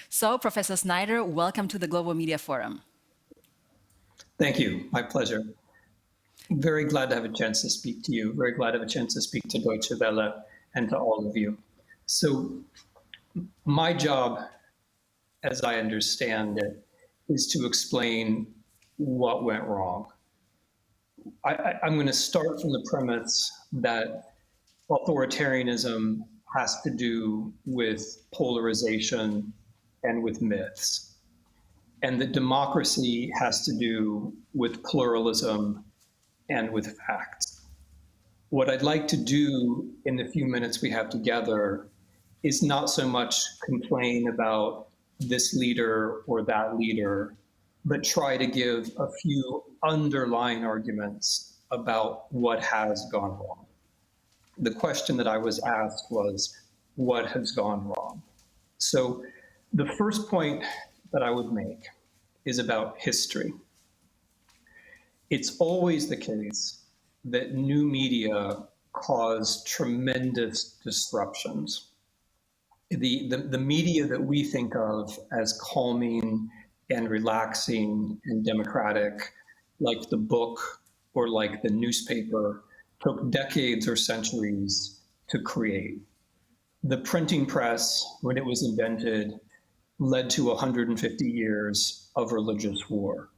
So, Professor Snyder, welcome to the Global Media Forum. Thank you. My pleasure. Very glad to have a chance to speak to you. Very glad to have a chance to speak to Deutsche Welle and to all of you. So my job, as I understand it, is to explain what went wrong. I'm going to start from the premise that authoritarianism has to do with polarization and with myths, and that democracy has to do with pluralism and with facts. What I'd like to do in the few minutes we have together is not so much complain about this leader or that leader, but try to give a few underlying arguments about what has gone wrong. The question that I was asked was, what has gone wrong? So the first point that I would make is about history. It's always the case that new media cause tremendous disruptions. The media that we think of as calming and relaxing and democratic, like the book or like the newspaper, took decades or centuries to create. The printing press, when it was invented, led to 150 years of religious war.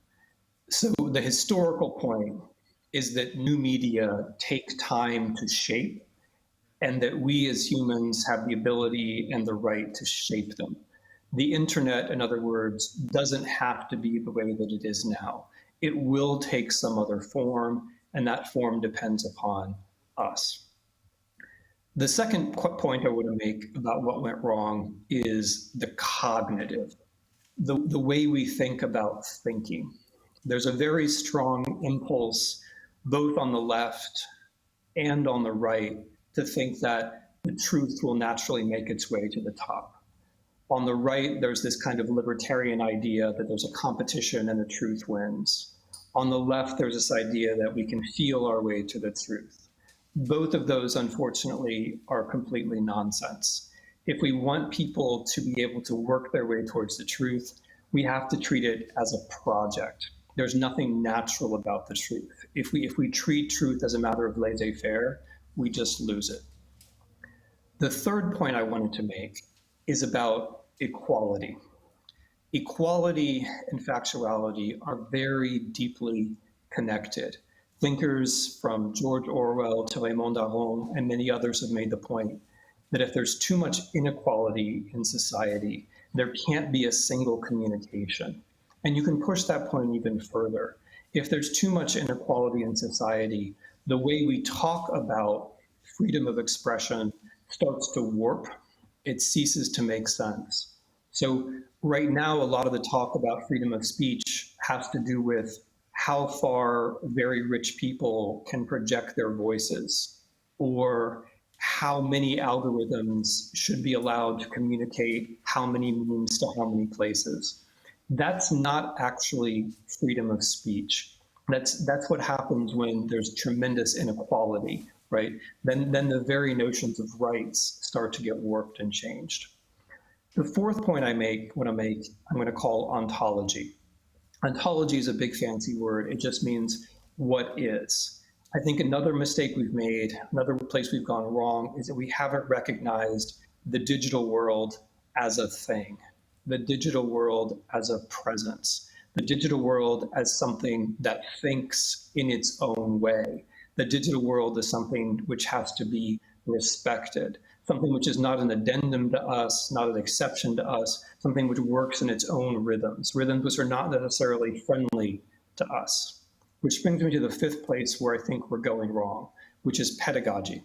So the historical point is that new media take time to shape, and that we as humans have the ability and the right to shape them. The internet, in other words, doesn't have to be the way that it is now. It will take some other form, and that form depends upon us. The second point I want to make about what went wrong is the cognitive, the way we think about thinking. There's a very strong impulse, both on the left and on the right, to think that the truth will naturally make its way to the top. On the right, there's this kind of libertarian idea that there's a competition and the truth wins. On the left, there's this idea that we can feel our way to the truth. Both of those, unfortunately, are completely nonsense. If we want people to be able to work their way towards the truth, we have to treat it as a project. There's nothing natural about the truth. If we treat truth as a matter of laissez-faire, we just lose it. The third point I wanted to make is about equality. Equality and factuality are very deeply connected. Thinkers from George Orwell to Raymond Aron and many others have made the point that if there's too much inequality in society, there can't be a single communication. And you can push that point even further. If there's too much inequality in society, the way we talk about freedom of expression starts to warp. It ceases to make sense. So right now, a lot of the talk about freedom of speech has to do with how far very rich people can project their voices, or how many algorithms should be allowed to communicate how many memes to how many places. That's not actually freedom of speech. That's what happens when there's tremendous inequality, right? Then the very notions of rights start to get warped and changed. The fourth point I'm going to call ontology. Ontology is a big fancy word. It just means what is. I think another mistake we've made, another place we've gone wrong, is that we haven't recognized the digital world as a thing, the digital world as a presence, the digital world as something that thinks in its own way. The digital world is something which has to be respected, something which is not an addendum to us, not an exception to us, something which works in its own rhythms, rhythms which are not necessarily friendly to us. Which brings me to the fifth place where I think we're going wrong, which is pedagogy.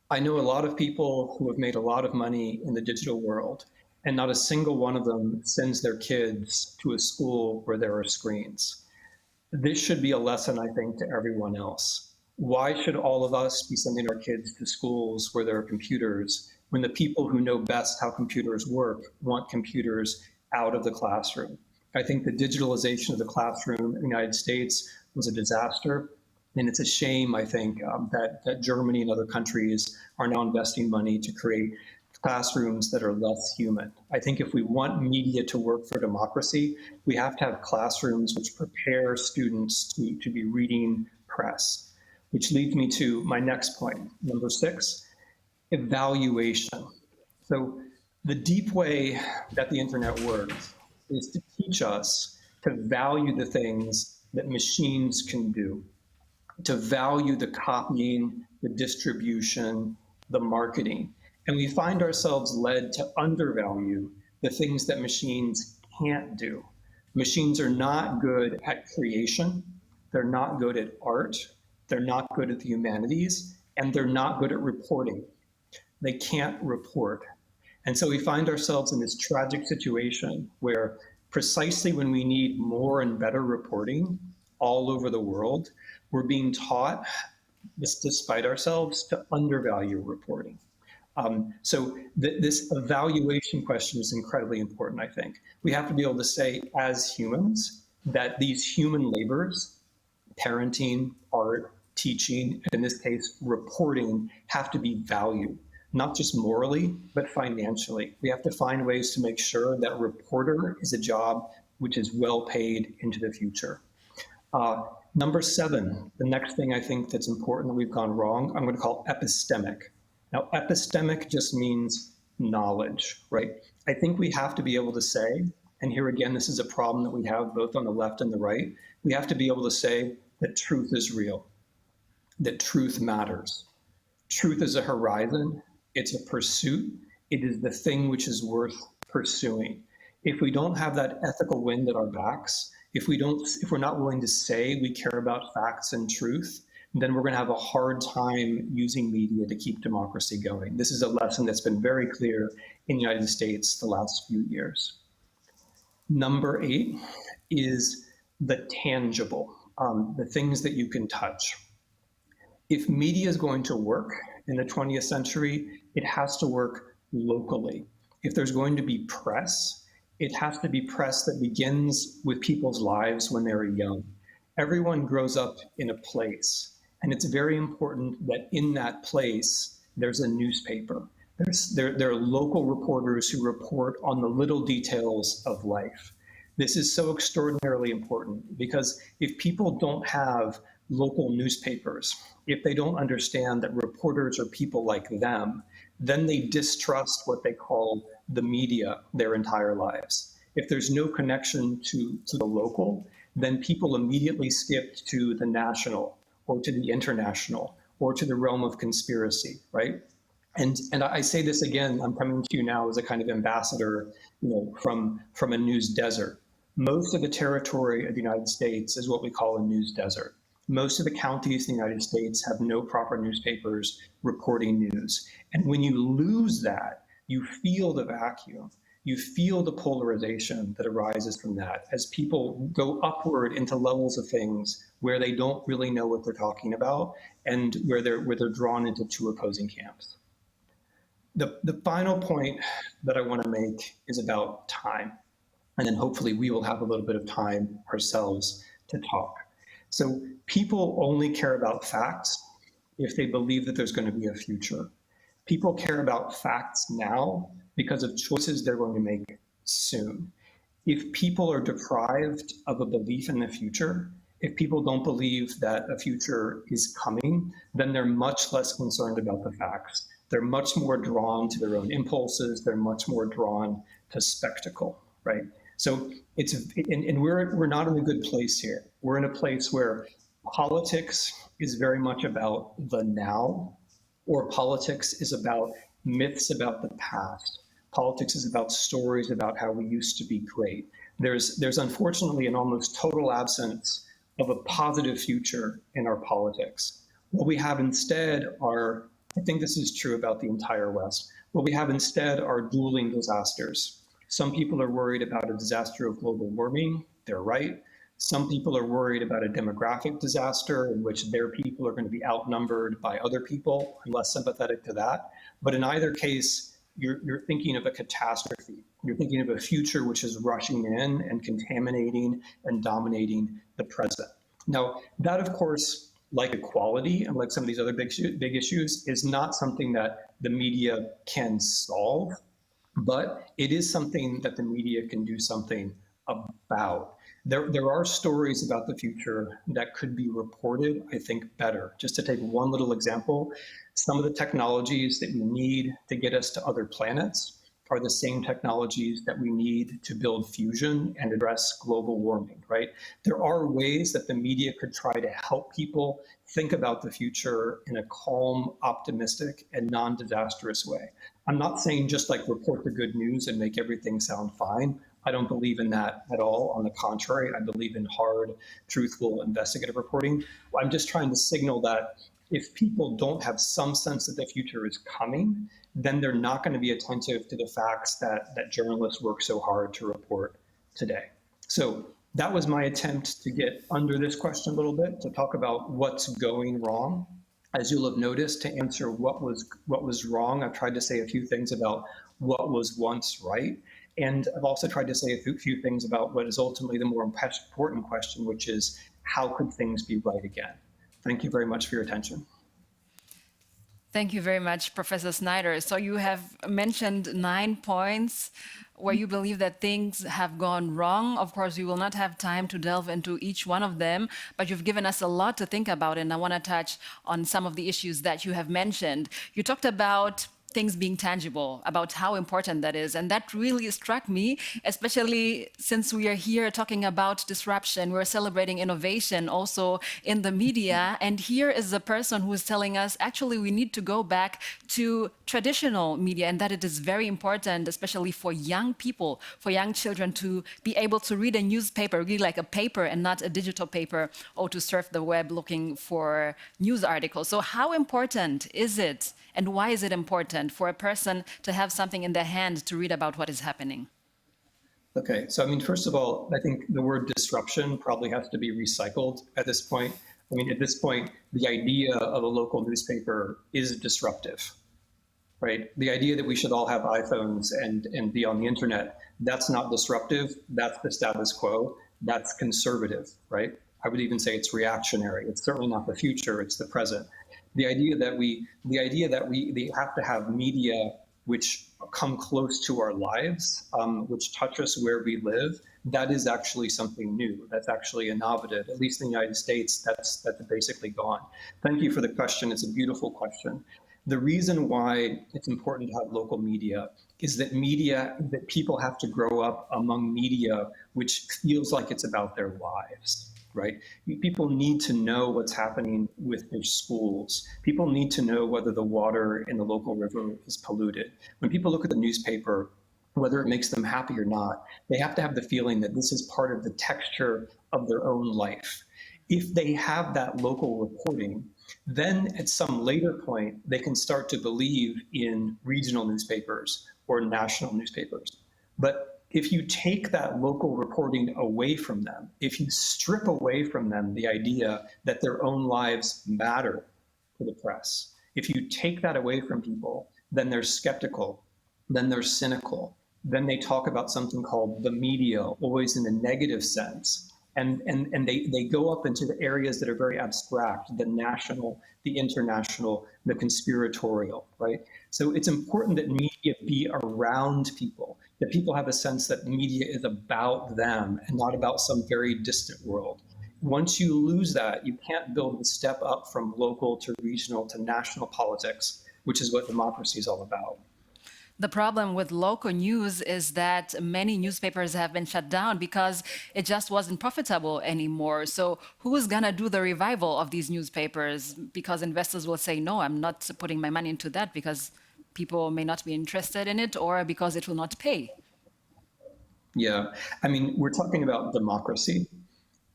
I know a lot of people who have made a lot of money in the digital world, and not a single one of them sends their kids to a school where there are screens. This should be a lesson, I think, to everyone else. Why should all of us be sending our kids to schools where there are computers when the people who know best how computers work want computers out of the classroom? I think the digitalization of the classroom in the United States was a disaster. And it's a shame, I think, that Germany and other countries are now investing money to create classrooms that are less human. I think if we want media to work for democracy, we have to have classrooms which prepare students to be reading press, which leads me to my next point, number 6, evaluation. So the deep way that the internet works is to teach us to value the things that machines can do, to value the copying, the distribution, the marketing. And we find ourselves led to undervalue the things that machines can't do. Machines are not good at creation, they're not good at art, they're not good at the humanities, and they're not good at reporting. They can't report. And so we find ourselves in this tragic situation where precisely when we need more and better reporting all over the world, we're being taught, despite ourselves, to undervalue reporting. This evaluation question is incredibly important, I think. We have to be able to say, as humans, that these human labors, parenting, art, teaching, and in this case, reporting, have to be valued, not just morally, but financially. We have to find ways to make sure that reporter is a job which is well paid into the future. Number 7, the next thing I think that's important that we've gone wrong, I'm going to call epistemic. Now, epistemic just means knowledge, right? I think we have to be able to say, and here again, this is a problem that we have both on the left and the right, we have to be able to say that truth is real, that truth matters. Truth is a horizon, it's a pursuit, it is the thing which is worth pursuing. If we don't have that ethical wind at our backs, if we're not willing to say we care about facts and truth, then we're going to have a hard time using media to keep democracy going. This is a lesson that's been very clear in the United States the last few years. Number 8 is the tangible, the things that you can touch. If media is going to work in the 20th century, it has to work locally. If there's going to be press, it has to be press that begins with people's lives when they're young. Everyone grows up in a place, and it's very important that in that place, there's a newspaper. There are local reporters who report on the little details of life. This is so extraordinarily important because if people don't have local newspapers, if they don't understand that reporters are people like them, then they distrust what they call the media their entire lives. If there's no connection to the local, then people immediately skip to the national or to the international or to the realm of conspiracy, right? And I say this again, I'm coming to you now as a kind of ambassador, from a news desert. Most of the territory of the United States is what we call a news desert. Most of the counties in the United States have no proper newspapers reporting news. And when you lose that, you feel the vacuum. You feel the polarization that arises from that as people go upward into levels of things where they don't really know what they're talking about and where they're drawn into two opposing camps. The final point that I want to make is about time. And then hopefully we will have a little bit of time ourselves to talk. So people only care about facts if they believe that there's going to be a future. People care about facts now because of choices they're going to make soon. If people are deprived of a belief in the future, if people don't believe that a future is coming, then they're much less concerned about the facts. They're much more drawn to their own impulses. They're much more drawn to spectacle, right? So we're not in a good place here. We're in a place where politics is very much about the now, or politics is about myths about the past. Politics is about stories about how we used to be great. There's unfortunately an almost total absence of a positive future in our politics. What we have instead are, I think this is true about the entire West, what we have instead are dueling disasters. Some people are worried about a disaster of global warming. They're right. Some people are worried about a demographic disaster in which their people are going to be outnumbered by other people. I'm less sympathetic to that. But in either case, you're thinking of a catastrophe. You're thinking of a future which is rushing in and contaminating and dominating the present. Now, that, of course, like equality and like some of these other big issues, is not something that the media can solve, but it is something that the media can do something about. There are stories about the future that could be reported, I think, better. Just to take one little example, some of the technologies that we need to get us to other planets are the same technologies that we need to build fusion and address global warming, right? There are ways that the media could try to help people think about the future in a calm, optimistic, and non-disastrous way. I'm not saying just like report the good news and make everything sound fine. I don't believe in that at all. On the contrary, I believe in hard, truthful, investigative reporting. I'm just trying to signal that if people don't have some sense that the future is coming, then they're not going to be attentive to the facts that journalists work so hard to report today. So that was my attempt to get under this question a little bit, to talk about what's going wrong. As you'll have noticed, to answer what was wrong, I've tried to say a few things about what was once right. And I've also tried to say a few things about what is ultimately the more important question, which is how could things be right again? Thank you very much for your attention. Thank you very much, Professor Snyder. So you have mentioned 9 points where you believe that things have gone wrong. Of course, we will not have time to delve into each one of them, but you've given us a lot to think about, and I want to touch on some of the issues that you have mentioned. You talked about things being tangible, about how important that is. And that really struck me, especially since we are here talking about disruption. We're celebrating innovation also in the media. And here is a person who is telling us, actually, we need to go back to traditional media, and that it is very important, especially for young people, for young children, to be able to read a newspaper, really like a paper and not a digital paper, or to surf the web looking for news articles. So how important is it, and why is it important for a person to have something in their hand to read about what is happening? Okay, so I mean, first of all, I think the word disruption probably has to be recycled at this point. I mean, at this point, the idea of a local newspaper is disruptive, right? The idea that we should all have iPhones and be on the internet, that's not disruptive. That's the status quo. That's conservative, right? I would even say it's reactionary. It's certainly not the future, it's the present. The idea that we have to have media which come close to our lives, which touch us where we live, that is actually something new. That's actually innovative. At least in the United States, that's basically gone. Thank you for the question. It's a beautiful question. The reason why it's important to have local media is that people have to grow up among media which feels like it's about their lives, right? People need to know what's happening with their schools. People need to know whether the water in the local river is polluted. When people look at the newspaper, whether it makes them happy or not, they have to have the feeling that this is part of the texture of their own life. If they have that local reporting, then at some later point, they can start to believe in regional newspapers or national newspapers. But if you take that local reporting away from them, if you strip away from them the idea that their own lives matter to the press, if you take that away from people, then they're skeptical, then they're cynical, then they talk about something called the media, always in a negative sense. And they go up into the areas that are very abstract, the national, the international, the conspiratorial, right? So it's important that media be around people, that people have a sense that media is about them and not about some very distant world. Once you lose that, you can't build the step up from local to regional to national politics, which is what democracy is all about. The problem with local news is that many newspapers have been shut down because it just wasn't profitable anymore. So who is going to do the revival of these newspapers? Because investors will say, no, I'm not putting my money into that because people may not be interested in it or because it will not pay. Yeah, I mean, we're talking about democracy.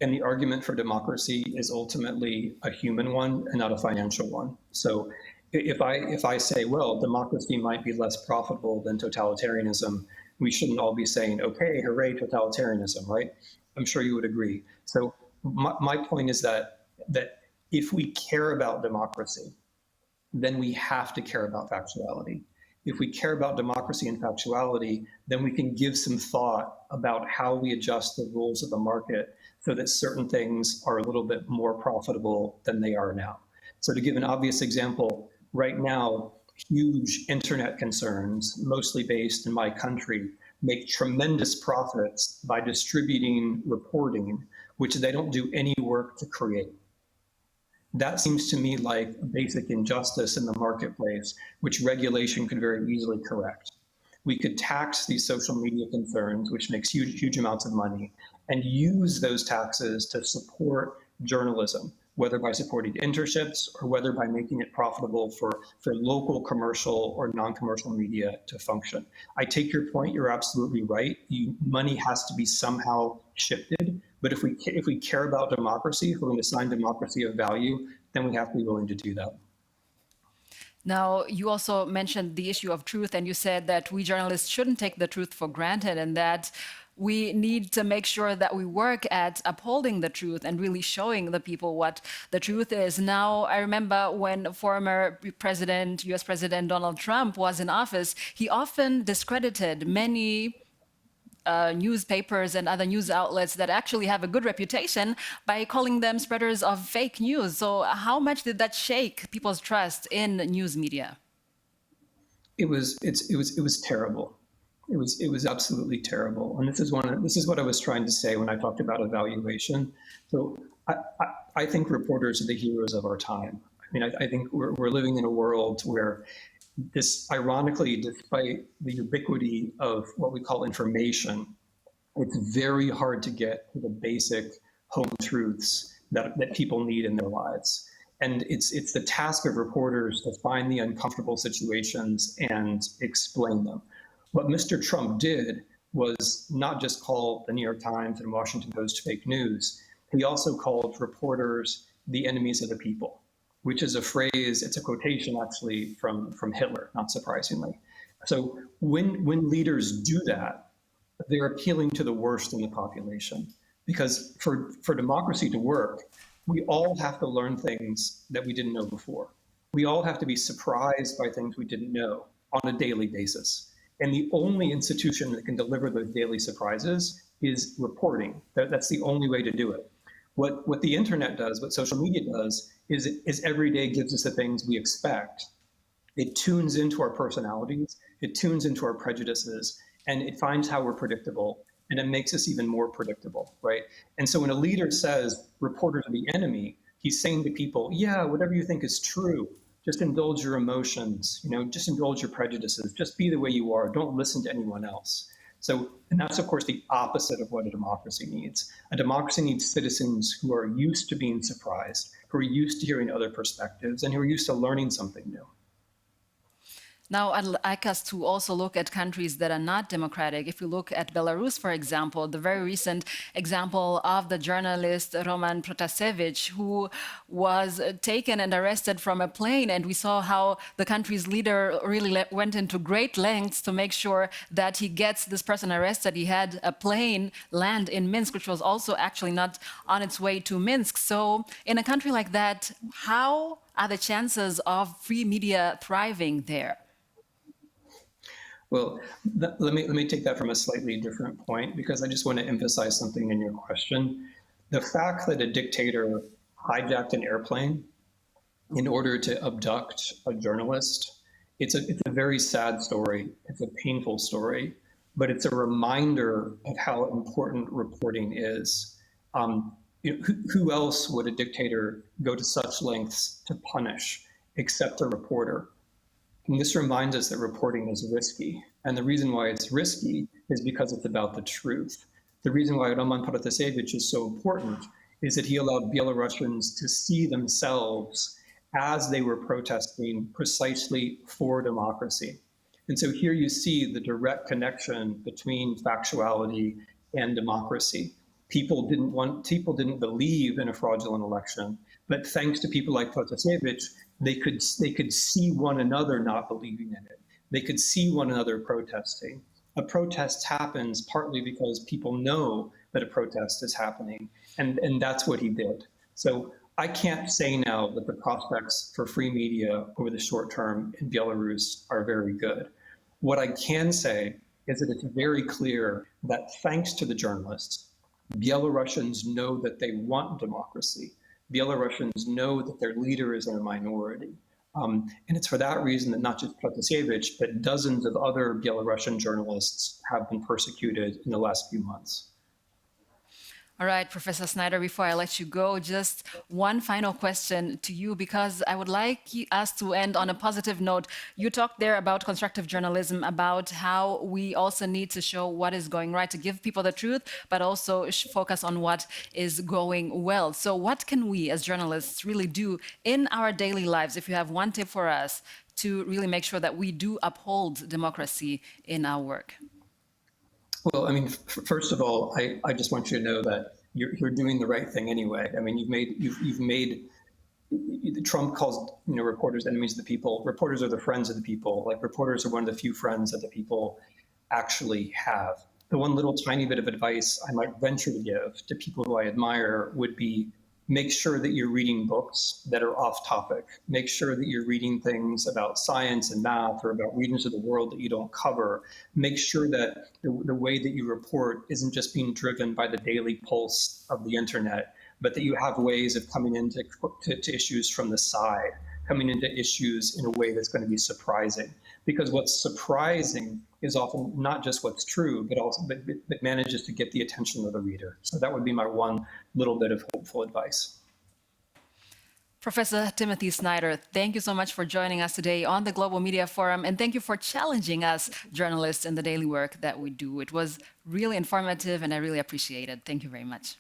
And the argument for democracy is ultimately a human one and not a financial one. So if I say, well, democracy might be less profitable than totalitarianism, we shouldn't all be saying, okay, hooray, totalitarianism, right? I'm sure you would agree. So my point is that if we care about democracy, then we have to care about factuality. If we care about democracy and factuality, then we can give some thought about how we adjust the rules of the market so that certain things are a little bit more profitable than they are now. So to give an obvious example, right now, huge internet concerns, mostly based in my country, make tremendous profits by distributing reporting, which they don't do any work to create. That seems to me like a basic injustice in the marketplace, which regulation could very easily correct. We could tax these social media concerns, which makes huge amounts of money, and use those taxes to support journalism, whether by supporting internships or whether by making it profitable for local commercial or non-commercial media to function. I take your point, you're absolutely right. Money has to be somehow shifted, but if we care about democracy, if we're going to assign democracy a value, then we have to be willing to do that. Now, you also mentioned the issue of truth, and you said that we journalists shouldn't take the truth for granted, and that we need to make sure that we work at upholding the truth and really showing the people what the truth is. Now, I remember when former President, US President Donald Trump was in office, he often discredited many newspapers and other news outlets that actually have a good reputation by calling them spreaders of fake news. So how much did that shake people's trust in news media? It was terrible. It was absolutely terrible. And this is what I was trying to say when I talked about evaluation. So I think reporters are the heroes of our time. I mean, I think we're living in a world where this, ironically, despite the ubiquity of what we call information, it's very hard to get to the basic home truths that people need in their lives. And it's the task of reporters to find the uncomfortable situations and explain them. What Mr. Trump did was not just call the New York Times and Washington Post fake news, he also called reporters the enemies of the people, which is a phrase, it's a quotation actually from Hitler, not surprisingly. So when leaders do that, they're appealing to the worst in the population. Because for democracy to work, we all have to learn things that we didn't know before. We all have to be surprised by things we didn't know on a daily basis. And the only institution that can deliver those daily surprises is reporting. That's the only way to do it. What the internet does, what social media does, is every day gives us the things we expect. It tunes into our personalities, it tunes into our prejudices, and it finds how we're predictable, and it makes us even more predictable, right? And so when a leader says reporters are the enemy, he's saying to people, yeah, whatever you think is true, just indulge your emotions, just indulge your prejudices, just be the way you are, don't listen to anyone else. So, and that's of course the opposite of what a democracy needs. A democracy needs citizens who are used to being surprised, who are used to hearing other perspectives, and who are used to learning something new. Now, I'd like us to also look at countries that are not democratic. If we look at Belarus, for example, the very recent example of the journalist Roman Protasevich, who was taken and arrested from a plane, and we saw how the country's leader really went into great lengths to make sure that he gets this person arrested. He had a plane land in Minsk, which was also actually not on its way to Minsk. So in a country like that, how are the chances of free media thriving there? Well, let me take that from a slightly different point, because I just want to emphasize something in your question. The fact that a dictator hijacked an airplane in order to abduct a journalist, it's a very sad story. It's a painful story, but it's a reminder of how important reporting is. Who else would a dictator go to such lengths to punish except a reporter? And this reminds us that reporting is risky. And the reason why it's risky is because it's about the truth. The reason why Roman Protasevich is so important is that he allowed Belarusians to see themselves as they were protesting precisely for democracy. And so here you see the direct connection between factuality and democracy. People didn't believe in a fraudulent election, but thanks to people like Protasevich, they could see one another not believing in it. They could see one another protesting. A protest happens partly because people know that a protest is happening, and that's what he did. So I can't say now that the prospects for free media over the short term in Belarus are very good. What I can say is that it's very clear that thanks to the journalists, Belarusians know that they want democracy. Belarusians know that their leader is in a minority. And it's for that reason that not just Protasevich, but dozens of other Belarusian journalists have been persecuted in the last few months. All right, Professor Snyder, before I let you go, just one final question to you, because I would like us to end on a positive note. You talked there about constructive journalism, about how we also need to show what is going right, to give people the truth, but also focus on what is going well. So what can we as journalists really do in our daily lives, if you have one tip for us, to really make sure that we do uphold democracy in our work? Well, I mean, first of all, I just want you to know that you're doing the right thing anyway. I mean, you've made Trump calls reporters enemies of the people. Reporters are the friends of the people. Like, reporters are one of the few friends that the people actually have. The one little tiny bit of advice I might venture to give to people who I admire would be: make sure that you're reading books that are off topic. Make sure that you're reading things about science and math or about regions of the world that you don't cover. Make sure that the way that you report isn't just being driven by the daily pulse of the internet, but that you have ways of coming into to issues from the side, coming into issues in a way that's going to be surprising. Because what's surprising is often not just what's true, but also but manages to get the attention of the reader. So that would be my one little bit of hopeful advice. Professor Timothy Snyder, thank you so much for joining us today on the Global Media Forum, and thank you for challenging us journalists in the daily work that we do. It was really informative, and I really appreciate it. Thank you very much.